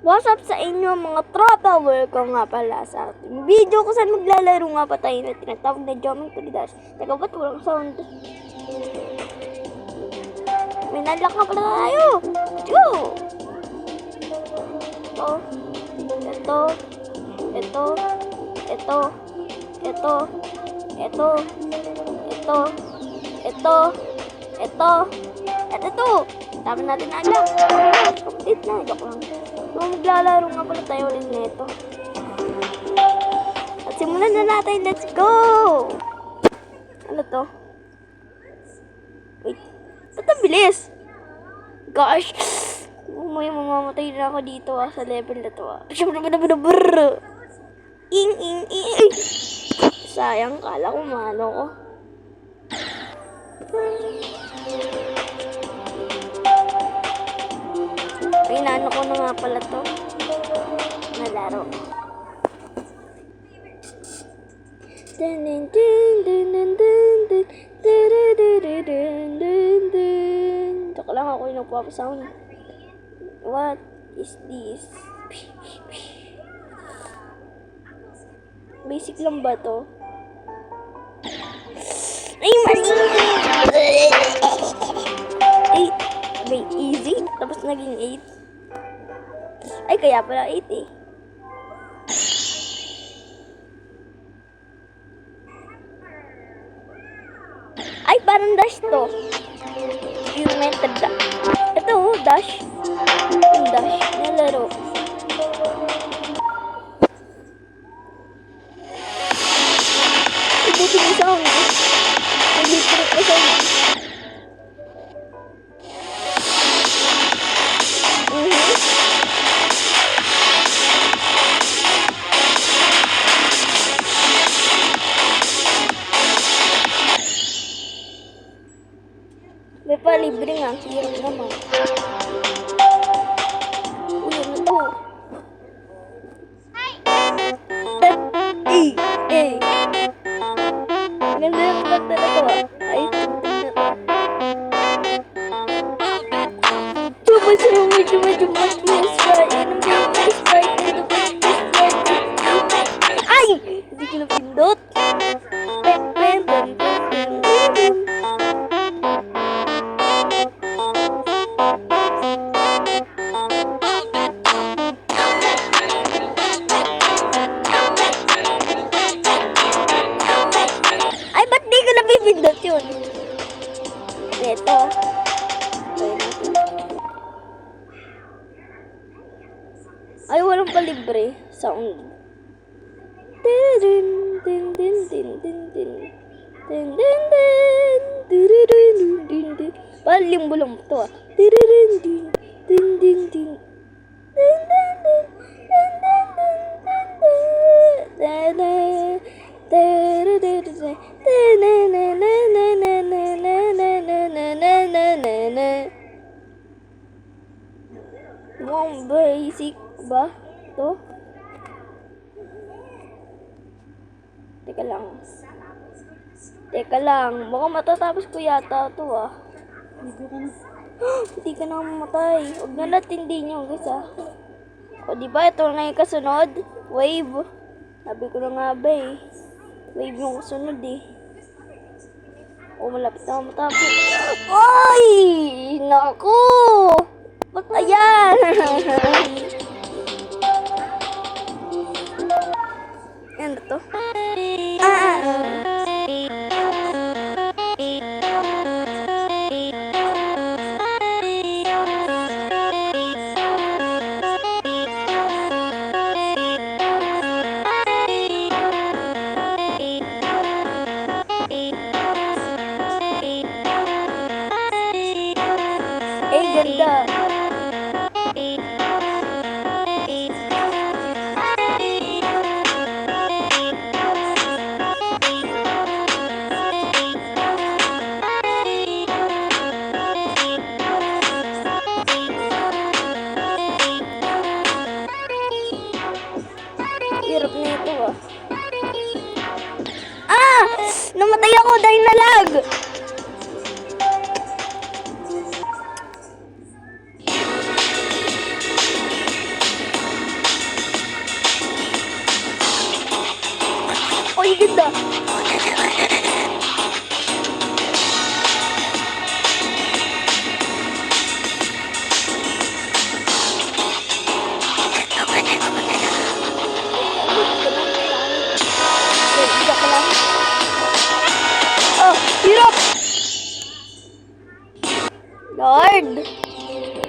What's up sa inyo mga tropa? Welcome nga pala sa ating video kung saan maglalaro nga pa tayo na tinatawag na Geometry Dash. Teka, ba't walang sound? May nalak nga pala tayo! Let's go! Ito. Dami natin alak. Complete na. Joke lang. So, maglalaro nga pala tayo ulit nito. At simulan na natin. Let's go! Ano to? Wait. Ba't ang bilis? Gosh! May mamamatay na ako dito sa level na to Ing. Sayang, kala ko mano ko. Ay, naano ko na nga pala to. Nalaro. Tsaka lang ako yung nagpapasound. What is this? Basic lang ba to? Ay, mali! 8. May easy. Tapos naging 8. Ay, kaya pala 8 eh. Ay, parang dash to. Yung method da. Ito, dash. Yung dash. Nalaro. Ibuti mo sound. Nag-trip ko sound. May palibre nga. Hirap naman. Uy, ano to? Ganda yung plot na to Ay, tignan na to. Tuba sa'yo medyo mas right. Ay! Hindi ko napindot. Pindot yun. Ito. Ay, walang palibre. Sound. Parang limbo-limbo to Mukhang basic ba to? Teka lang. Mukhang matatapos ko yata to Hindi ka na mamatay. Huwag na natin din yung guys O diba ito na yung kasunod? Wave. Sabi ko na nga ba Wave yung kasunod O malapit na matapos. Ay! Naku! Ba't ayan? Ano to? Ganda. Hirap na ito Namatay ako dahil nalag.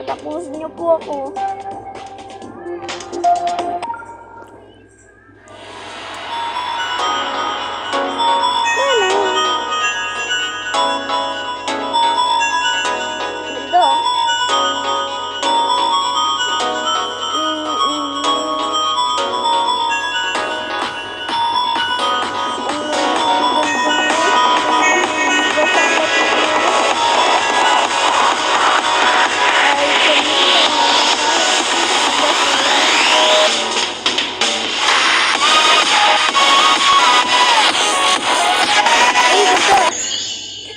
Tapusin niyo po ako. Ganda.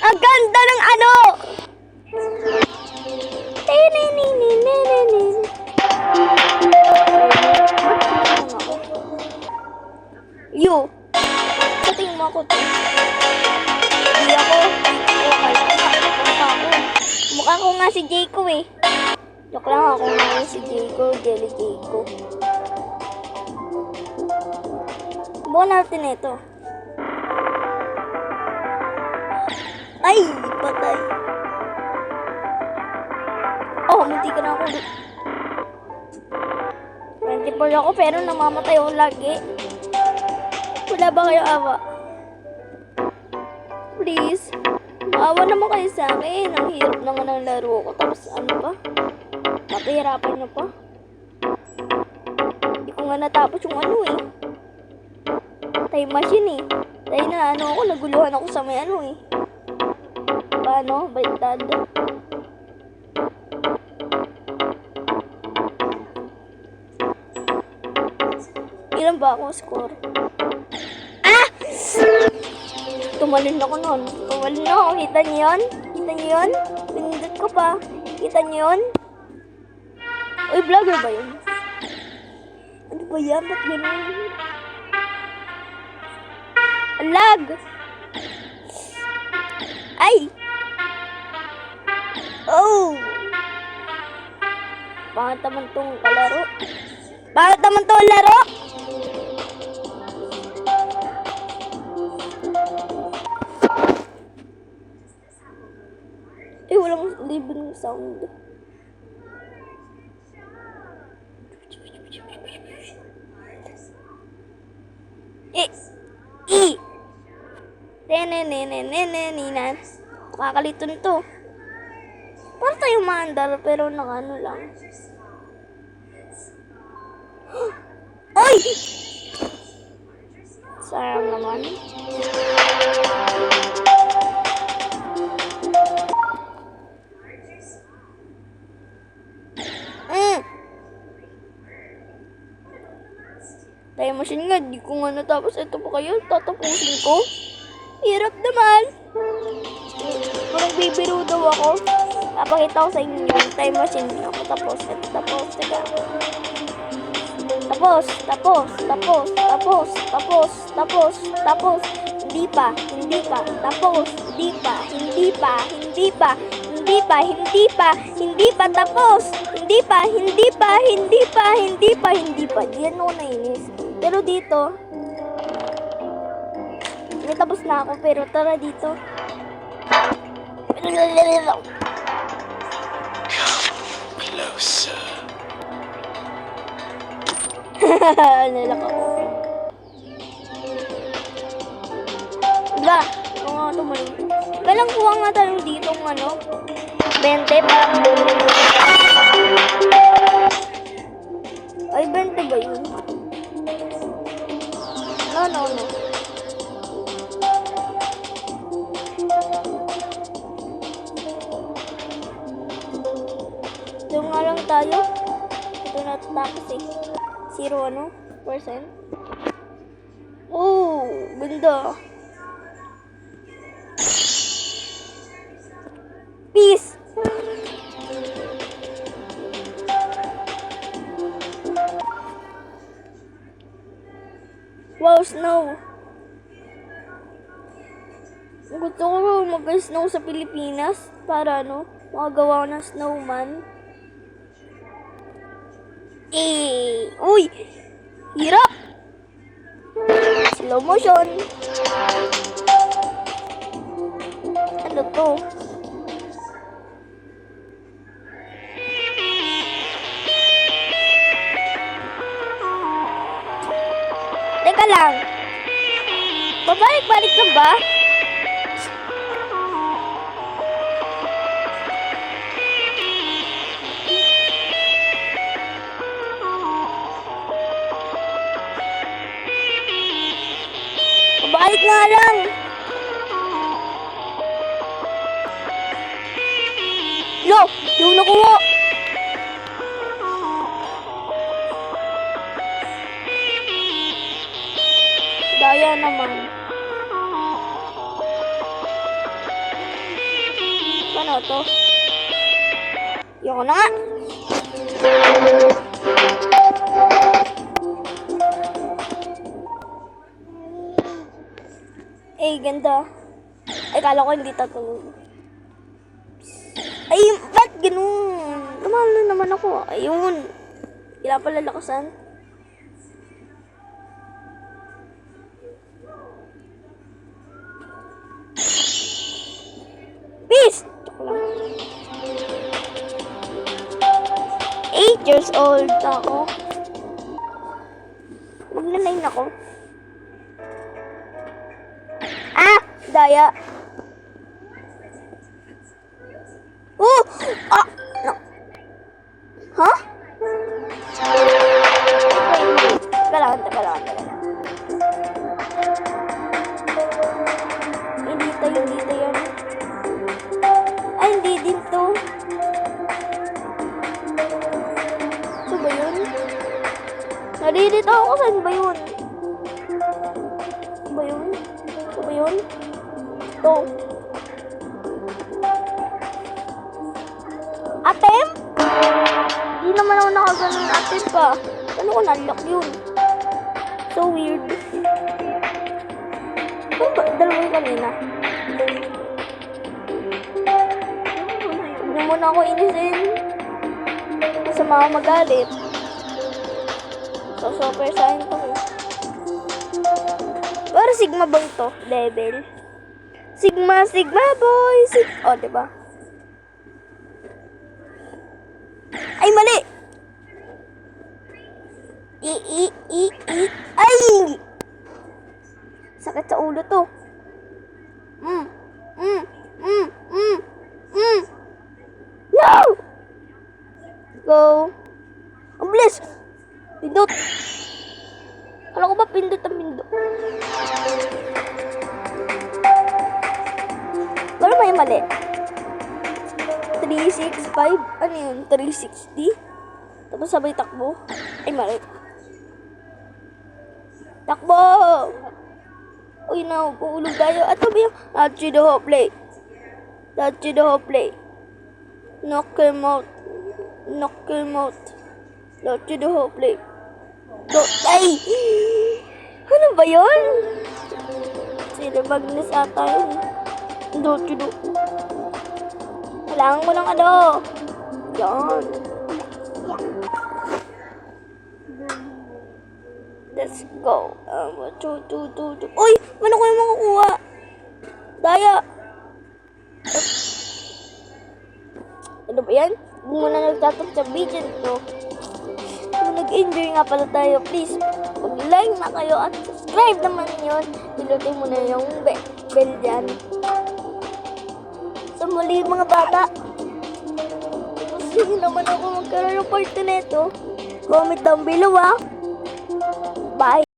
Ang ganda ng ano! You! Sating mo ako to. Hindi ako. Okay. Mukha ko. Mukha ko nga si Jayco eh. Joke lang ako nga si Jayco. Jelly Jayco. Buwan natin ito. Ay! Patay. Oh, munti ka na ako. 24 ako pero namamatay ako lagi. Wala ba kayo awa? Please. Maawa naman kayo sa akin. Ang hirap naman ng laro ko. Tapos ano pa? Napahirapan nyo pa? Hindi ko nga natapos yung ano eh. Time machine eh. Dahil na ano ako, naguluhan ako sa may ano eh. Paano? Baliktad. Ilan ba ako score? Ah! Tumalon ako nun. Tumalon ako. Kita niyo yun? Kita niyo yun? Pinindot ko pa. Kita niyo yun? Uy, vlogger ba yun? Ano ba yan? Ba't ganun? Lag! Ay! Oh! Bakit naman tong kalaro? Bakit naman tong laro? Eh, walang libreng sound. Neneneneneneninan. Kakaliton to. Para tayong maandar, pero ano lang. Ay! Sayang naman. Time machine nga, di ko nga natapos. Ito po kayo, tatapusin ko. Hirap naman. Parang bibiro daw ako. Papakita ko sa inyo yung time machine. Ako tapos. Ito tapos. Teka. Tapos. Hindi pa. Tapos. Hindi pa. Tapos. Hindi pa. Diyan ako nainis. Pero dito, may tapos na ako, pero tara dito. Closer. Nalak ako. Diba? Oo nga, tumaling. Kailang kuha nga tayo dito ng ano? 20 parang... Ay, 20 ba yun? No. Doon nga lang tayo. Ito na tapos eh. 0%. Oh, ganda. Peace. Wow, snow. Gusto ko mag-snow sa Pilipinas para makagawa ko ng snowman. Uy! Hirap! Slow motion. Ano to? nga lang. Lo, yung nakuha. Daya naman. Paano to? Yoko na nga. Eh, ganda. Ay, kala ko hindi tatulog. Ay, ba't ganun? Tumalo naman ako. Ayun. Kailangan pala lakasan. Peace! Joke lang. 8 years old ako. Magnanayin ako. Ah! Daya. Oh! Ah! No. Huh? Teka lang. Hindi to yan. Ay, hindi din to. Ito ba yun? Naririto ako. Saan ba yun? Ito ba yun? Ito. Atem? Di naman ako nakaganon atem pa. Ano ko nalock yun? So weird. Ano ba? Dalawa yung kanina. Huwag na muna ako inisin. Masama ako magalit. So, super saiyan to. Pero Sigma bang to? Level? Sigma boy! Oh, diba? Ay, mali! Ay! Sakit sa ulo to. No! Go! Ang bilis! Pindot! Kala ko ba pindot ang pindot? Pero may mali. 365? Ano yun? 360? Tapos sabay takbo? Ay, mali. Takbo! Uy, na, puulog tayo. At ba yung touch the whole play? Touch the whole play. Knock him out. Touch the whole play. Ay! Ano ba yun? Silabagnas ata yun. Touch the. Kailangan ko ng ano. Yan. Let's go. Uy! Ano ko yung makukuha? Daya! Ano ba yan? Kung muna nagtatapos sa video nito. Kung nag-enjoy nga pala tayo, please, mag-like na kayo at subscribe naman yun. Pilutin mo na yung bell dyan. Sa muli mga bata. Gusto naman ako magkaroon ng part na ito. Comment down below, ah. Bye!